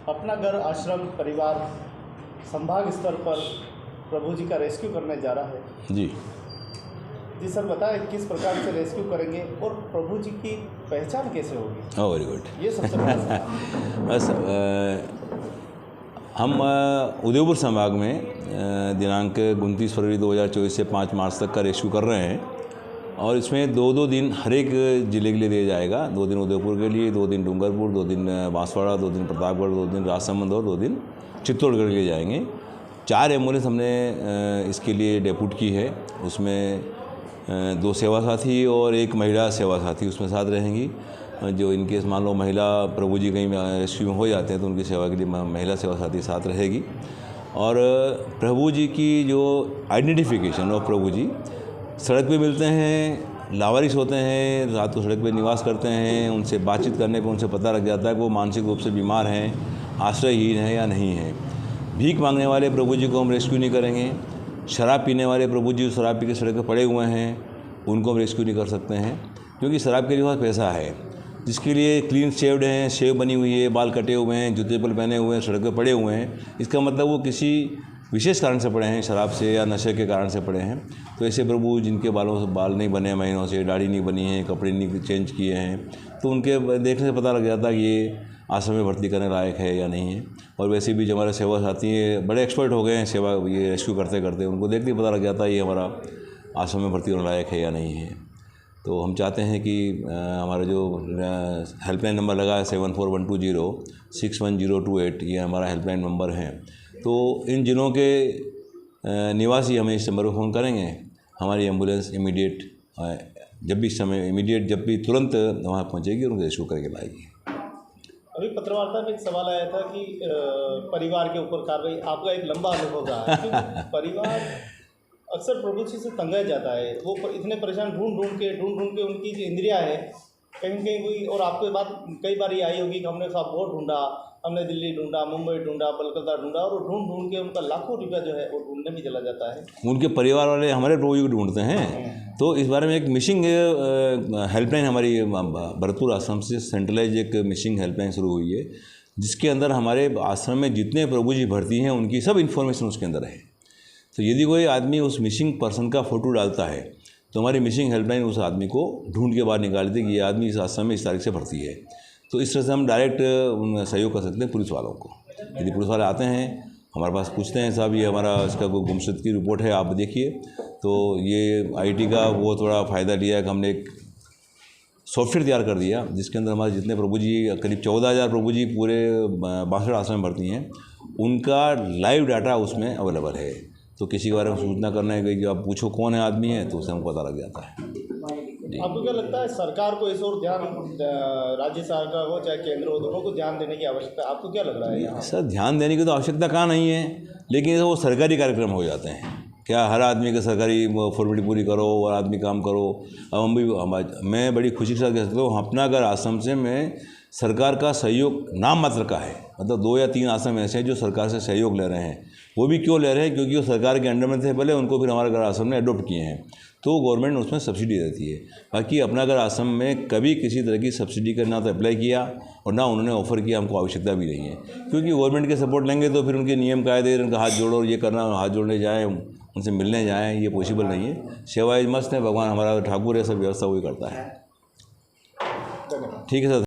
अपना घर आश्रम परिवार संभाग स्तर पर प्रभु जी का रेस्क्यू करने जा रहा है। जी सर, बताएं किस प्रकार से रेस्क्यू करेंगे और प्रभु जी की पहचान कैसे होगी? Very good. ये सबसे बड़ा सवाल। बस हम उदयपुर संभाग में दिनांक 29 फरवरी 2024 से 5 मार्च तक का रेस्क्यू कर रहे हैं और इसमें 2-2 दिन हर एक ज़िले के लिए दिया जाएगा। 2 दिन उदयपुर के लिए, 2 दिन डूंगरपुर, 2 दिन बांसवाड़ा, 2 दिन प्रतापगढ़, 2 दिन राजसमंद और 2 दिन चित्तौड़गढ़ के लिए जाएंगे। 4 एम्बुलेंस हमने इसके लिए डेप्यूट की है। उसमें 2 सेवा साथी और 1 महिला सेवा साथी उसमें साथ रहेंगी। जो इनकेस मान लो महिला प्रभु जी कहीं रेस्क्यू में हो जाते हैं तो उनकी सेवा के लिए महिला सेवा साथी साथ रहेगी। और प्रभु जी की जो आइडेंटिफिकेशन और प्रभु जी सड़क पे मिलते हैं, लावारिस होते हैं, रात को सड़क पे निवास करते हैं, उनसे बातचीत करने पर उनसे पता लग जाता है कि वो मानसिक रूप से बीमार हैं, आश्रयहीन हैं या नहीं हैं। भीख मांगने वाले प्रभु जी को हम रेस्क्यू नहीं करेंगे। शराब पीने वाले प्रभु जी शराब पी के सड़क पर पड़े हुए हैं, उनको हम रेस्क्यू नहीं कर सकते हैं, क्योंकि शराब के लिए बहुत पैसा है। जिसके लिए क्लीन शेव्ड हैं, शेव बनी हुई है, बाल कटे हुए हैं, जूते चप्पल पहने हुए हैं, सड़क पर पड़े हुए हैं, इसका मतलब वो किसी विशेष कारण से पड़े हैं, शराब से या नशे के कारण से पड़े हैं। तो ऐसे प्रभु जिनके बालों से बाल नहीं बने महीनों से, दाढ़ी नहीं बनी है, कपड़े नहीं चेंज किए हैं, तो उनके देखने से पता लग जाता है कि ये आश्रम में भर्ती करने लायक है या नहीं है। और वैसे भी जो हमारे सेवा साथी हैं बड़े एक्सपर्ट हो गए हैं सेवा ये रेस्क्यू करते करते, उनको देखते ही पता लग जाता है ये हमारा आश्रम में भर्ती होने लायक है या नहीं है। तो हम चाहते हैं कि हमारा जो हेल्पलाइन नंबर लगा है 7412061028, ये हमारा हेल्पलाइन नंबर है। तो इन जिलों के निवासी हमें इस नंबर पर फ़ोन करेंगे, हमारी एम्बुलेंस इमीडिएट जब भी तुरंत वहाँ पहुँचेगी और उनको रेस्क्यू करके लाएगी। अभी पत्रवार्ता में एक सवाल आया था कि परिवार के ऊपर कार्रवाई, आपका एक लंबा अनुभव रहा है क्योंकि परिवार अक्सर प्रभु जी से तंगाया जाता है। वो इतने परेशान ढूंढ ढूंढ के उनकी जो इंद्रियां है कहीं कोई, और आपके बात कई बार ये आई होगी कि हमने साहब बहुत ढूंढा, हमने दिल्ली ढूंढा, मुंबई ढूंढा, कलकत्ता ढूंढा, और ढूंढ के उनका लाखों रुपया जो है वो ढूंढने में चला जाता है। उनके परिवार वाले हमारे प्रभु जी को ढूंढते हैं। तो इस बारे में एक मिसिंग हेल्पलाइन हमारी भरतपुर आश्रम से सेंट्रलाइज एक मिसिंग हेल्पलाइन शुरू हुई है, जिसके अंदर हमारे आश्रम में जितने प्रभु जी भर्ती हैं उनकी सब इन्फॉर्मेशन उसके अंदर है। तो यदि कोई आदमी उस मिसिंग पर्सन का फ़ोटो डालता है तो हमारी मिसिंग हेल्पलाइन उस आदमी को ढूंढ के बाहर निकालती है कि ये आदमी इस आश्रम में इस तारीख से भर्ती है। तो इस तरह से हम डायरेक्ट सहयोग कर सकते हैं पुलिस वालों को। यदि पुलिस वाले आते हैं हमारे पास, पूछते हैं साहब ये हमारा इसका कोई गुमशुदगी की रिपोर्ट है आप देखिए, तो ये IT का वो थोड़ा फ़ायदा लिया कि हमने एक सॉफ्टवेयर तैयार कर दिया जिसके अंदर हमारे जितने प्रभु जी करीब 14,000 प्रभु जी पूरे बांसवाड़ा आश्रम में भर्ती हैं, उनका लाइव डाटा उसमें अवेलेबल है। तो किसी के बारे में सूचना करना है कि आप पूछो कौन है आदमी है, तो उसे हमको पता लग जाता है। आपको क्या लगता है सरकार को इस और ध्यान, राज्य सरकार हो चाहे केंद्र हो, दोनों को ध्यान देने की आवश्यकता आपको क्या लग रहा है? सर ध्यान देने की तो आवश्यकता कहाँ नहीं है, लेकिन वो सरकारी कार्यक्रम हो जाते हैं। क्या हर आदमी का सरकारी फॉर्मेलिटी पूरी करो और आदमी काम करो? अब मैं बड़ी खुशी के साथ कह सकता हूँ अपना अगर आश्रम से मैं सरकार का सहयोग नाम मात्र का है, मतलब 2 या 3 आश्रम ऐसे हैं जो सरकार से सहयोग ले रहे हैं। वो भी क्यों ले रहे हैं? क्योंकि वो सरकार के अंडर में थे पहले, उनको फिर हमारे घर आश्रम ने अडोप्ट किए हैं, तो गवर्नमेंट उसमें सब्सिडी देती है। बाकी अपना घर आश्रम में कभी किसी तरह की सब्सिडी का ना तो अप्लाई किया और ना उन्होंने ऑफ़र किया, हमको आवश्यकता भी नहीं है। क्योंकि गवर्नमेंट के सपोर्ट लेंगे तो फिर उनके नियम कायदे, उनका हाथ जोड़ो ये करना, हाथ जोड़ने जाएँ, उनसे मिलने जाएँ, ये पॉसिबल नहीं है। सेवाएं मस्त है, भगवान हमारा ठाकुर है, सब व्यवस्था वही करता है। ठीक है सर।